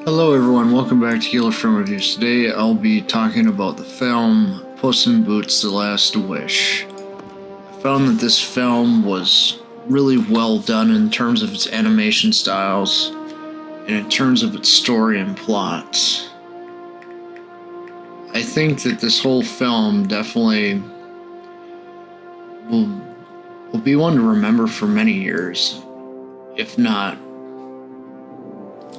Hello everyone, welcome back to Killer Film Reviews. Today I'll be talking about the film Puss in Boots: The Last Wish. I found that this film was really well done in terms of its animation styles and in terms of its story and plot. I think that this whole film definitely will be one to remember for many years, if not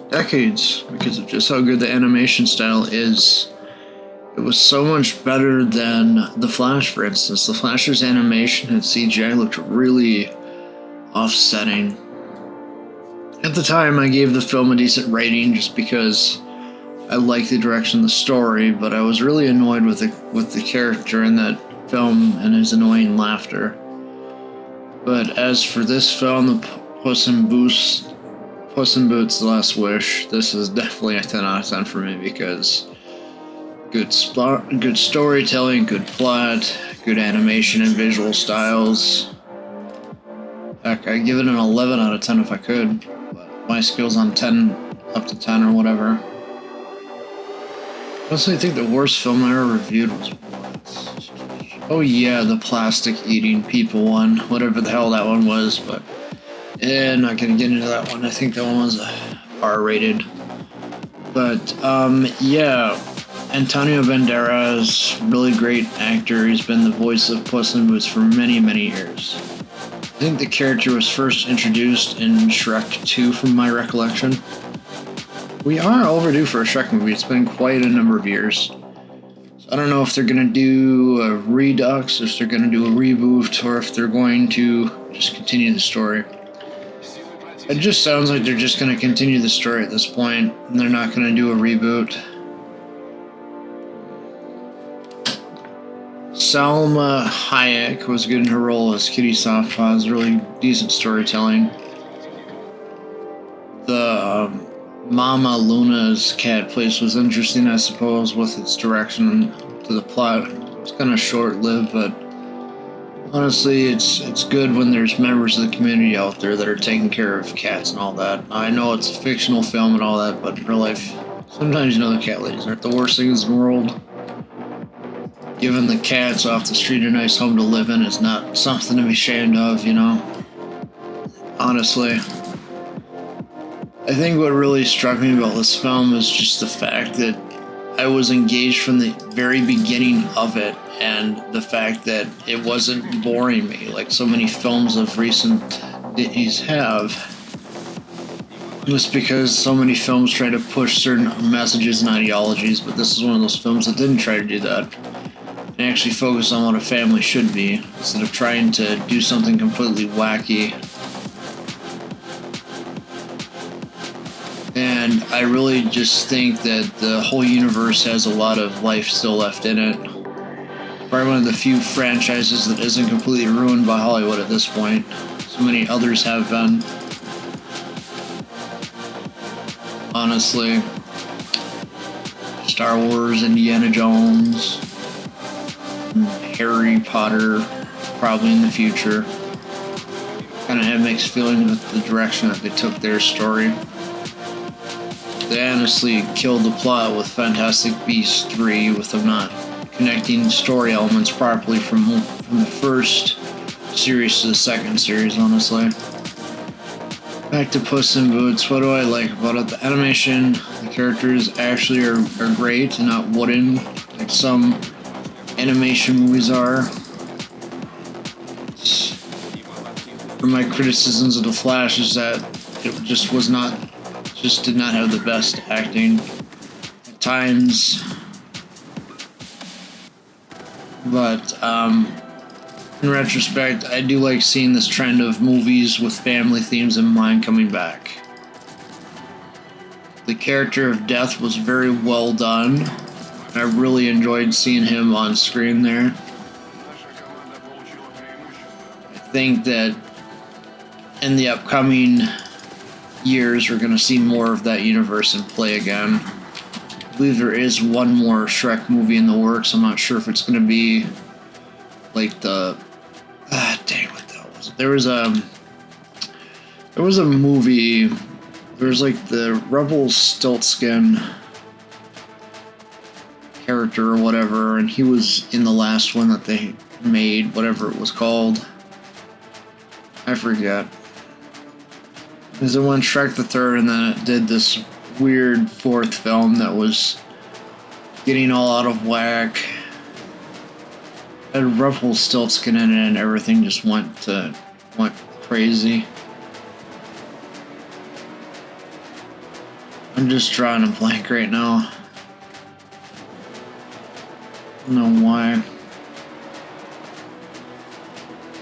decades, because of just how good the animation style is. It was so much better than The Flash, for instance. The Flash's animation and CGI looked really offsetting. At the time, I gave the film a decent rating just because I liked the direction of the story, but I was really annoyed with the character in that film and his annoying laughter. But as for this film, the Puss in Boots: The Last Wish, this is definitely a 10 out of 10 for me because good storytelling, good plot, good animation and visual styles. Heck, I'd give it an 11 out of 10 if I could, but my skill's on 10 up to 10 or whatever. Honestly, I think the worst film I ever reviewed was what? Oh yeah, the plastic eating people one, whatever the hell that one was, but not gonna get into that one. I think that one was R-rated. But yeah, Antonio Banderas, really great actor. He's been the voice of Puss in Boots for many, many years. I think the character was first introduced in Shrek 2 from my recollection. We are overdue for a Shrek movie. It's been quite a number of years. So I don't know if they're gonna do a redux, if they're gonna do a reboot, or if they're going to just continue the story. It just sounds like they're just going to continue the story at this point, and they're not going to do a reboot. Salma Hayek was good in her role as Kitty Softpaws, really decent storytelling. The Mama Luna's cat place was interesting, I suppose, with its direction to the plot. It was kind of short-lived, but honestly, it's good when there's members of the community out there that are taking care of cats and all that. I know it's a fictional film and all that, but in real life, sometimes the cat ladies aren't the worst things in the world. Giving the cats off the street a nice home to live in is not something to be ashamed of, you know? Honestly. I think what really struck me about this film is just the fact that I was engaged from the very beginning of it, and the fact that it wasn't boring me like so many films of recent days have. Just because so many films try to push certain messages and ideologies, but this is one of those films that didn't try to do that and actually focus on what a family should be instead of trying to do something completely wacky. And I really just think that the whole universe has a lot of life still left in it. Probably one of the few franchises that isn't completely ruined by Hollywood at this point. So many others have been. Honestly. Star Wars, Indiana Jones, Harry Potter, probably in the future. Kind of have mixed feelings with the direction that they took their story. They honestly killed the plot with Fantastic Beasts 3 with them not connecting story elements properly from the first series to the second series, honestly. Back to Puss in Boots, what do I like about it? The animation, the characters actually are great and not wooden, like some animation movies are. For my criticisms of The Flash is that it just did not have the best acting at times. But in retrospect, I do like seeing this trend of movies with family themes in mind coming back. The character of Death was very well done. I really enjoyed seeing him on screen there. I think that in the upcoming years, we're going to see more of that universe in play again. I believe there is one more Shrek movie in the works. I'm not sure if it's going to be like the... dang, what the hell was it? There was a movie There's like the Rebel Stiltskin character or whatever, and he was in the last one that they made, whatever it was called. I forget. Because it went Shrek the Third, and then it did this weird fourth film that was getting all out of whack. It had Rumpelstiltskin in it, and everything just went crazy. I'm just drawing a blank right now. I don't know why.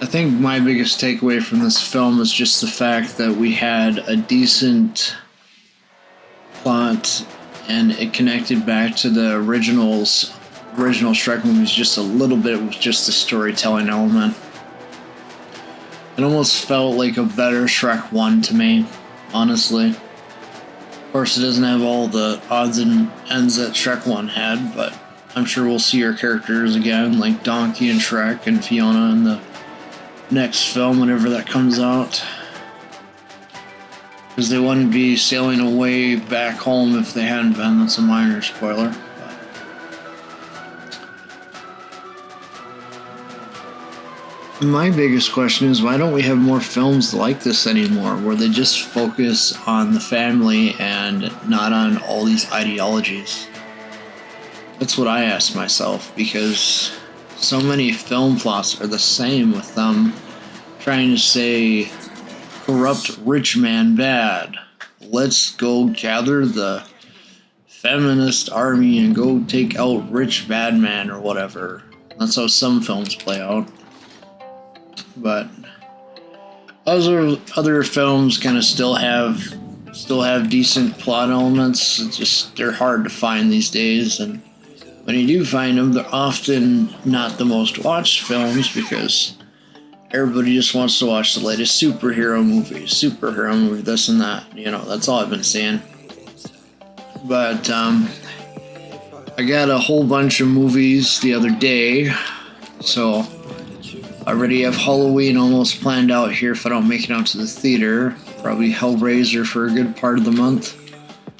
I think my biggest takeaway from this film is just the fact that we had a decent plot and it connected back to the original Shrek movies just a little bit with just the storytelling element. It almost felt like a better Shrek 1 to me, honestly. Of course, it doesn't have all the odds and ends that Shrek 1 had, but I'm sure we'll see our characters again, like Donkey and Shrek and Fiona in the next film whenever that comes out. Because they wouldn't be sailing away back home if they hadn't been. That's a minor spoiler. My biggest question is, why don't we have more films like this anymore, where they just focus on the family and not on all these ideologies? That's what I ask myself, because so many film plots are the same with them trying to say, corrupt rich man bad. Let's go gather the feminist army and go take out rich bad man or whatever. That's how some films play out. But other films kind of still have decent plot elements. It's just they're hard to find these days, and when you do find them, they're often not the most watched films because everybody just wants to watch the latest superhero movie, this and that. You know, that's all I've been seeing. But I got a whole bunch of movies the other day, so I already have Halloween almost planned out here if I don't make it out to the theater. Probably Hellraiser for a good part of the month.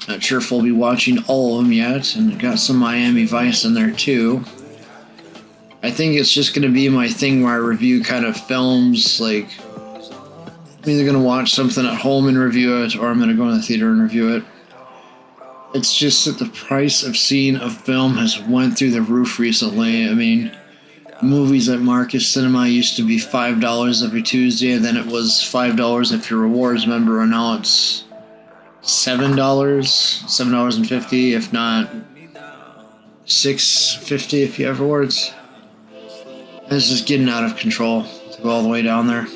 Not sure if I'll be watching all of them yet, and got some Miami Vice in there too. I think it's just going to be my thing where I review kind of films, like I'm either going to watch something at home and review it, or I'm going to go to the theater and review it. It's just that the price of seeing a film has went through the roof recently. I mean, movies at Marcus Cinema used to be $5 every Tuesday, and then it was $5 if you're a rewards member, and now it's $7.50, if not $6.50 if you have rewards. It's just getting out of control to go all the way down there.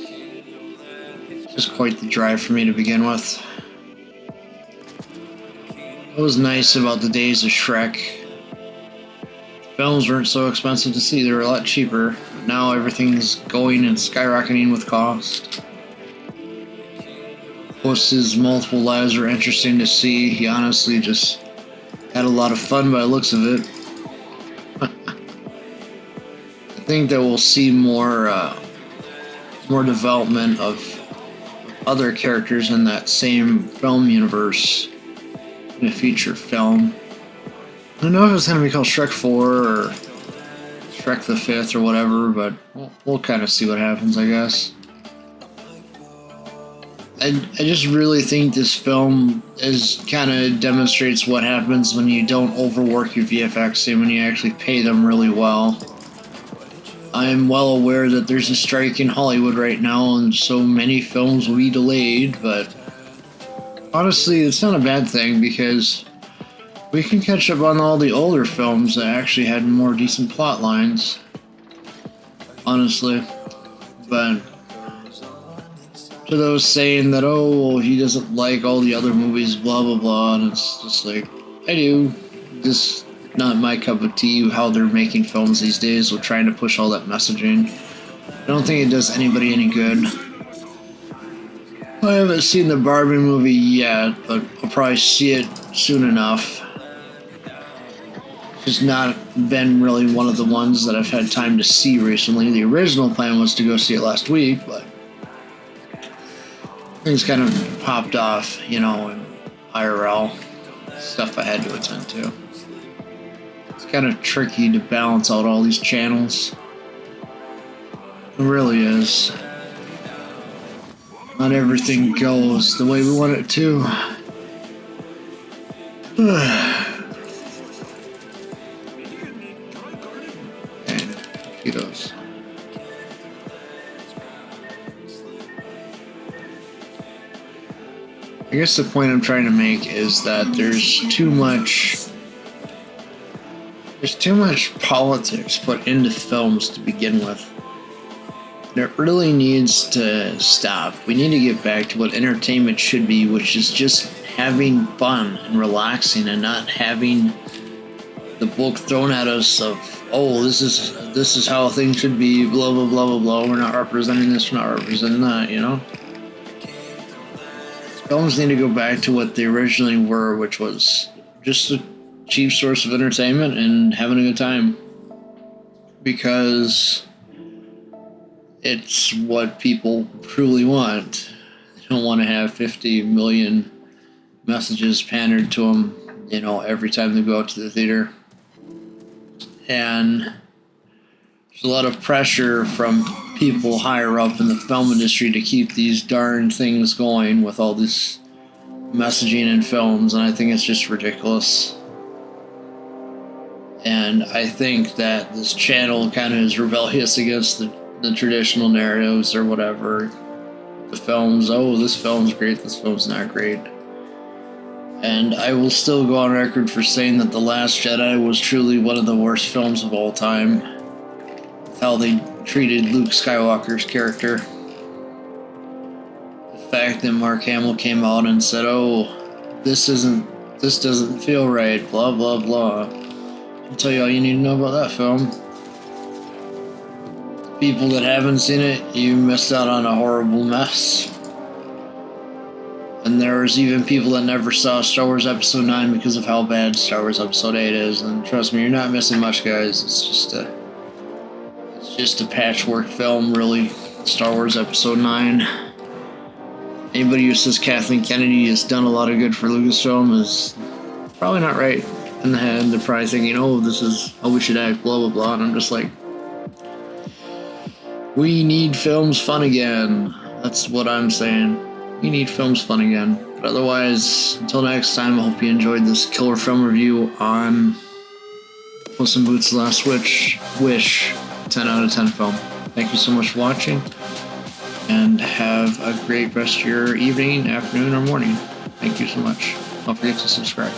It's just quite the drive for me to begin with. What was nice about the days of Shrek, films weren't so expensive to see, they were a lot cheaper. Now everything's going and skyrocketing with cost. Puss's multiple lives are interesting to see. He honestly just had a lot of fun by the looks of it. I think that we'll see more development of other characters in that same film universe in a feature film. I don't know if it's going to be called Shrek 4 or Shrek the 5th or whatever, but we'll kind of see what happens, I guess. I just really think this film kind of demonstrates what happens when you don't overwork your VFX and when you actually pay them really well. I'm well aware that there's a strike in Hollywood right now and so many films will be delayed, but honestly, it's not a bad thing because we can catch up on all the older films that actually had more decent plot lines. Honestly. But to those saying that, oh, well, he doesn't like all the other movies, blah, blah, blah, and it's just like, I do. Just not my cup of tea how they're making films these days with trying to push all that messaging. I don't think it does anybody any good. I haven't seen the Barbie movie yet, but I'll probably see it soon enough. It's not been really one of the ones that I've had time to see recently. The original plan was to go see it last week, but things kind of popped off, you know, and IRL stuff I had to attend to. It's kind of tricky to balance out all these channels. It really is. Not everything goes the way we want it to. And kudos. I guess the point I'm trying to make is that there's too much politics put into films to begin with. And it really needs to stop. We need to get back to what entertainment should be, which is just having fun and relaxing and not having the book thrown at us of, oh, this is how things should be, blah blah blah blah blah. We're not representing this, we're not representing that, you know? Films need to go back to what they originally were, which was just a cheap source of entertainment and having a good time. Because it's what people truly want. They don't want to have 50 million messages pandered to them, you know, every time they go out to the theater. And there's a lot of pressure from people higher up in the film industry to keep these darn things going with all this messaging in films, and I think it's just ridiculous. And I think that this channel kind of is rebellious against the traditional narratives or whatever. The films, oh, this film's great, this film's not great. And I will still go on record for saying that The Last Jedi was truly one of the worst films of all time. How they treated Luke Skywalker's character. The fact that Mark Hamill came out and said, oh, this doesn't feel right, blah blah blah. I'll tell you all you need to know about that film. People that haven't seen it, you missed out on a horrible mess. And there's even people that never saw Star Wars Episode 9 because of how bad Star Wars Episode 8 is. And trust me, you're not missing much, guys. It's just a patchwork film, really. Star Wars Episode 9. Anybody who says Kathleen Kennedy has done a lot of good for Lucasfilm is probably not right in the head. They're probably thinking, oh, this is how we should act, blah, blah, blah. And I'm just like, we need films fun again. That's what I'm saying. We need films fun again. But otherwise, until next time, I hope you enjoyed this killer film review on Puss in Boots' Last Wish 10 out of 10 film. Thank you so much for watching, and have a great rest of your evening, afternoon, or morning. Thank you so much. Don't forget to subscribe.